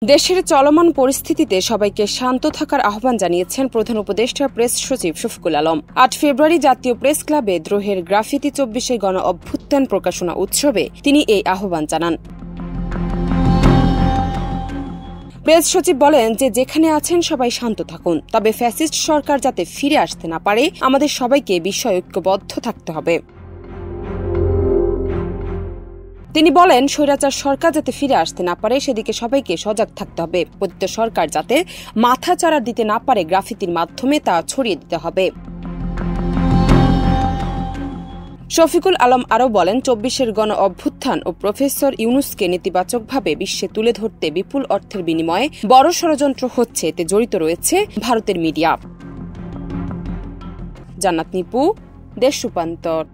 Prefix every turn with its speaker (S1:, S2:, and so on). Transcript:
S1: দেশের চলমান পরিস্থিতিতে সবাইকে শান্ত থাকার আহ্বান জানিয়েছেন প্রধান উপদেষ্টা প্রেস সচিব শফিকুল আলম। ৮ ফেব্রুয়ারি জাতীয় প্রেস ক্লাবে দ্রোহের গ্রাফিতি ২৪ গণ অভ্যুত্থান প্রকাশনা উৎসবে তিনি এই আহ্বান জানান। প্রেস সচিব বলেন যে যেখানে আছেন সবাই শান্ত থাকুন, তবে ফ্যাসিস্ট সরকার যাতে ফিরে আসতে না পারে আমাদের সবাইকে বিষয়ে ঐক্যবদ্ধ থাকতে হবে। তিনি বলেন স্বৈরাচার সরকার যাতে ফিরে আসতে না পারে সেদিকে সবাইকে সজাগ থাকতে হবে। পতিত সরকার যাতে মাথাচাড়া দিতে না পারে গ্রাফিতির মাধ্যমে তা ছড়িয়ে দিতে হবে। শফিকুল আলম আরও বলেন ২৪ গণ অভ্যুত্থান ও প্রফেসর ইউনূসকে নেতিবাচকভাবে বিশ্বে তুলে ধরতে বিপুল অর্থের বিনিময়ে বড় ষড়যন্ত্র হচ্ছে, এতে জড়িত রয়েছে ভারতের মিডিয়া। জান্নাত নিপু, দেশ রূপান্তর।